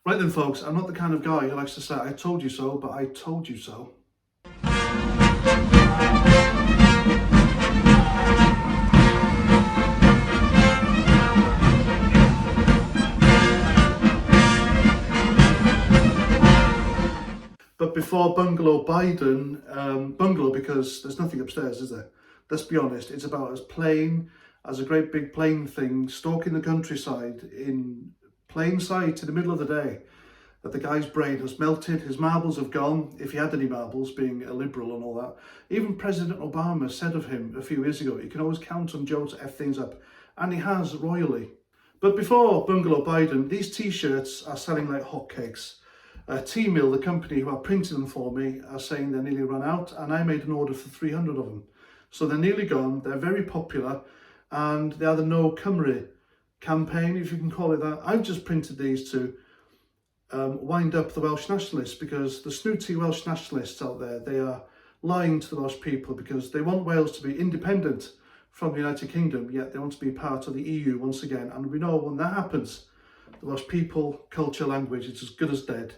Right then folks, I'm not the kind of guy who likes to say I told you so, but I told you so. But before Bungalow Biden, Bungalow because there's nothing upstairs, is there? Let's be honest, it's about as plain as a great big plane thing stalking the countryside in plain sight in the middle of the day, that the guy's brain has melted, his marbles have gone, if he had any marbles, being a liberal and all that. Even President Obama said of him a few years ago, you can always count on Joe to F things up, and he has royally. But before Bungalow Biden, these t-shirts are selling like hotcakes. T-Mill, the company who are printing them for me, are saying they're nearly run out, and I made an order for 300 of them. So they're nearly gone, they're very popular, and they are the No Cymru campaign, if you can call it that. I've just printed these to wind up the Welsh nationalists, because the snooty Welsh nationalists out there, they are lying to the Welsh people because they want Wales to be independent from the United Kingdom, yet they want to be part of the EU once again. And we know when that happens, the Welsh people, culture, language, it's as good as dead.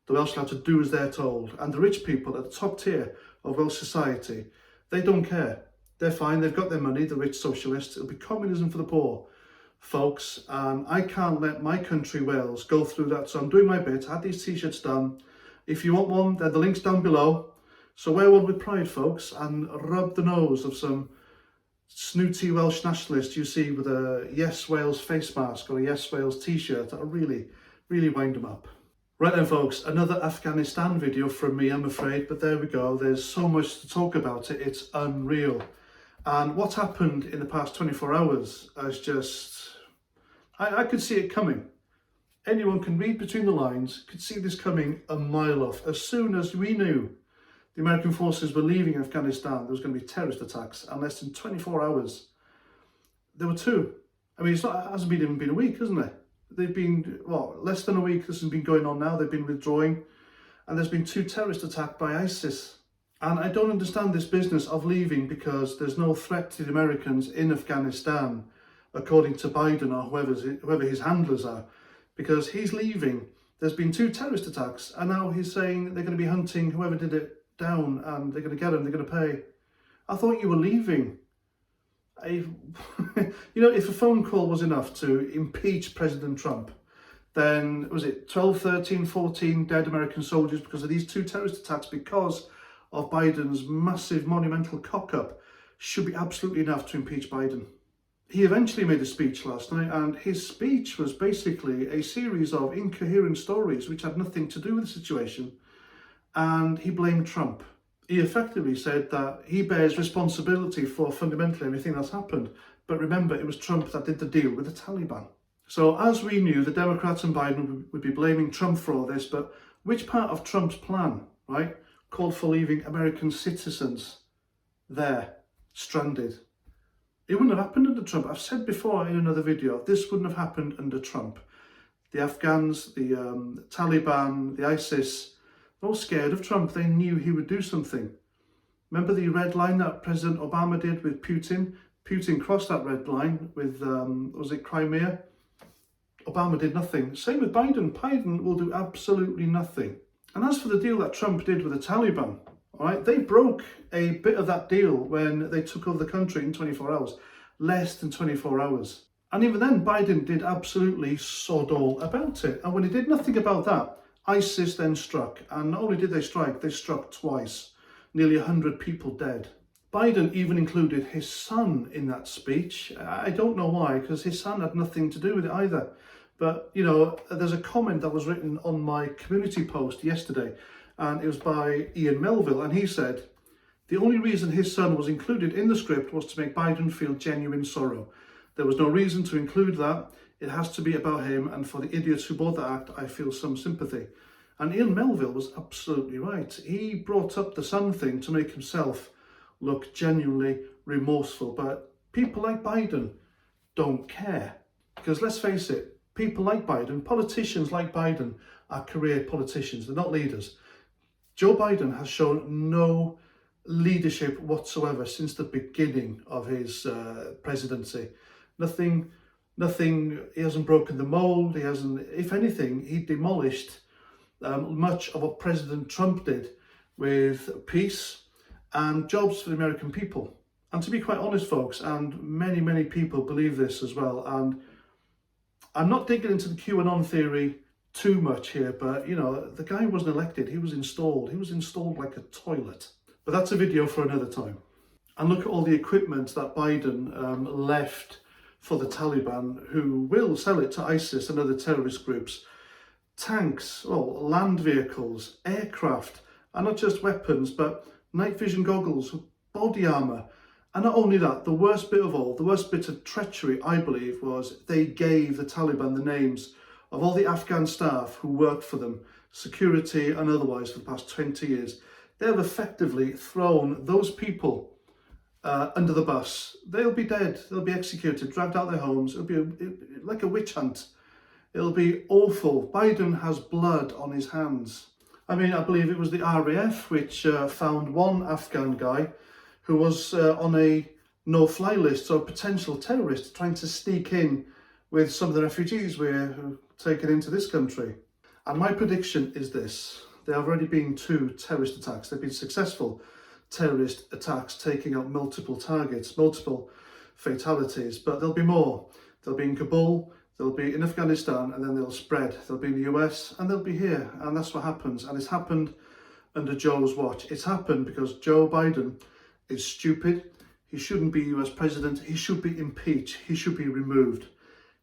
The Welsh have to do as they're told. And the rich people at the top tier of Welsh society, they don't care. They're fine, they've got their money, the rich socialists. It'll be communism for the poor, folks. And I can't let my country, Wales, go through that. So I'm doing my bit. I had these t-shirts done. If you want one, then the link's down below. So wear one with pride, folks, and rub the nose of some snooty Welsh nationalist you see with a Yes Wales face mask or a Yes Wales t-shirt. That'll really wind them up. Right then folks, another Afghanistan video from me, I'm afraid, but there we go. There's so much to talk about it, it's unreal. And what happened in the past 24 hours is just, I could see it coming. Anyone can read between the lines, could see this coming a mile off. As soon as we knew the American forces were leaving Afghanistan, there was going to be terrorist attacks, and less than 24 hours, there were two. I mean, it hasn't even been a week, hasn't it? They've been, less than a week this has been going on now. They've been withdrawing, and there's been two terrorist attacks by ISIS. And I don't understand this business of leaving because there's no threat to the Americans in Afghanistan, according to Biden or whoever his handlers are, because he's leaving. There's been two terrorist attacks, and now he's saying they're going to be hunting whoever did it down, and they're going to get them, they're going to pay. I thought you were leaving. You know, if a phone call was enough to impeach President Trump, then was it 12, 13, 14 dead American soldiers because of these two terrorist attacks, because of Biden's massive monumental cock-up, should be absolutely enough to impeach Biden. He eventually made a speech last night, and his speech was basically a series of incoherent stories which had nothing to do with the situation, and he blamed Trump. He effectively said that he bears responsibility for fundamentally everything that's happened. But remember, it was Trump that did the deal with the Taliban. So as we knew, the Democrats and Biden would be blaming Trump for all this, but which part of Trump's plan, right, called for leaving American citizens there, stranded? It wouldn't have happened under Trump. I've said before in another video, this wouldn't have happened under Trump. The Afghans, the Taliban, the ISIS, they're all scared of Trump. They knew he would do something. Remember the red line that President Obama did with Putin? Putin crossed that red line with, was it Crimea? Obama did nothing. Same with Biden. Biden will do absolutely nothing. And as for the deal that Trump did with the Taliban, all right, they broke a bit of that deal when they took over the country in 24 hours. Less than 24 hours. And even then, Biden did absolutely sod all about it. And when he did nothing about that, ISIS then struck, and not only did they strike, they struck twice. Nearly 100 people dead. Biden even included his son in that speech. I don't know why, because his son had nothing to do with it either. But, you know, there's a comment that was written on my community post yesterday, and it was by Ian Melville, and he said, the only reason his son was included in the script was to make Biden feel genuine sorrow. There was no reason to include that. It has to be about him, and for the idiots who bought the act, I feel some sympathy. And Ian Melville was absolutely right. He brought up the son thing to make himself look genuinely remorseful. But people like Biden don't care. Because let's face it, people like Biden, politicians like Biden, are career politicians. They're not leaders. Joe Biden has shown no leadership whatsoever since the beginning of his presidency. Nothing Nothing, he hasn't broken the mold, he hasn't, if anything, he demolished much of what President Trump did with peace and jobs for the American people. And to be quite honest, folks, and many people believe this as well, and I'm not digging into the QAnon theory too much here, but you know, the guy wasn't elected, he was installed. He was installed like a toilet. But that's a video for another time. And look at all the equipment that Biden left for the Taliban, who will sell it to ISIS and other terrorist groups. Tanks, land vehicles, aircraft, and not just weapons, but night vision goggles, body armour. And not only that, the worst bit of all, the worst bit of treachery, I believe, was they gave the Taliban the names of all the Afghan staff who worked for them, security and otherwise, for the past 20 years. They have effectively thrown those people under the bus. They'll be dead, they'll be executed, dragged out their homes. It'll be like a witch hunt. It'll be awful. Biden has blood on his hands. I mean, I believe it was the RAF which found one Afghan guy who was on a no-fly list, so a potential terrorist trying to sneak in with some of the refugees we're taken into this country. And my prediction is this: there have already been 2 terrorist attacks. They've been successful terrorist attacks, taking out multiple targets, multiple fatalities, but there'll be more. They'll be in Kabul, they'll be in Afghanistan, and then they'll spread. They'll be in the US, and they'll be here, and that's what happens. And it's happened under Joe's watch. It's happened because Joe Biden is stupid. He shouldn't be US president. He should be impeached. He should be removed.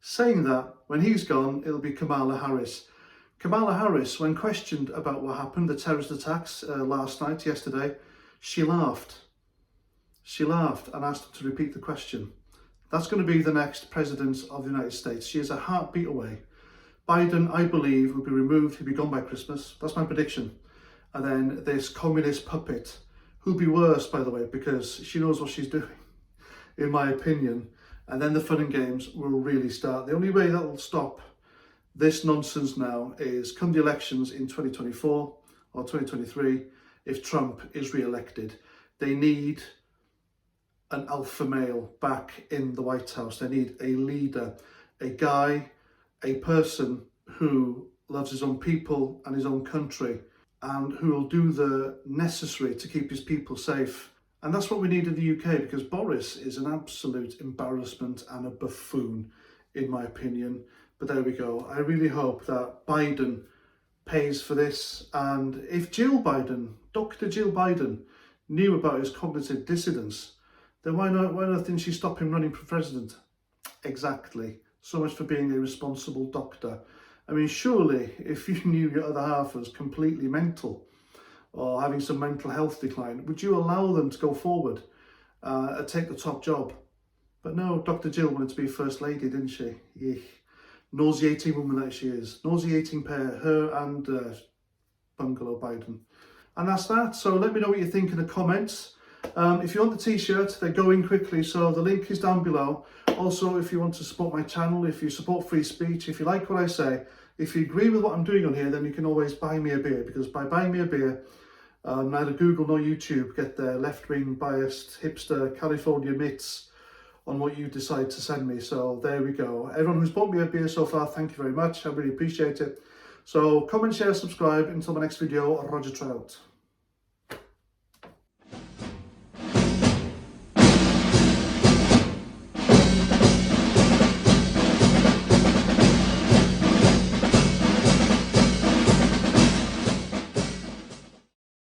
Saying that, when he's gone, it'll be Kamala Harris. Kamala Harris, when questioned about what happened, the terrorist attacks yesterday, she laughed. She laughed and asked him to repeat the question. That's going to be the next president of the United States. She is a heartbeat away. Biden, I believe, will be removed. He'll be gone by Christmas. That's my prediction. And then this communist puppet, who'll be worse, by the way, because she knows what she's doing, in my opinion. And then the fun and games will really start. The only way that will stop this nonsense now is come the elections in 2024 or 2023, if Trump is re-elected. They need an alpha male back in the White House. They need a leader, a guy, a person who loves his own people and his own country, and who will do the necessary to keep his people safe. And that's what we need in the UK, because Boris is an absolute embarrassment and a buffoon, in my opinion. But there we go. I really hope that Biden pays for this. And if Jill Biden, Dr. Jill Biden, knew about his cognitive dissidence, then why not didn't she stop him running for president? Exactly. So much for being a responsible doctor. I mean, surely if you knew your other half was completely mental or having some mental health decline, would you allow them to go forward and take the top job? But no, Dr. Jill wanted to be First Lady, didn't she? Eek. Nauseating woman that she is. Nauseating pair, her and Bungalow Biden. And that's that. So let me know what you think in the comments. If you want the t-shirt, they're going quickly, so the link is down below. Also, if you want to support my channel, if you support free speech, if you like what I say, if you agree with what I'm doing on here, then you can always buy me a beer, because by buying me a beer, neither Google nor YouTube get their left-wing biased hipster California mitts on what you decide to send me. So there we go. Everyone who's bought me a beer so far, thank you very much. I really appreciate it. So comment, share, subscribe. Until my next video, Roger Trout.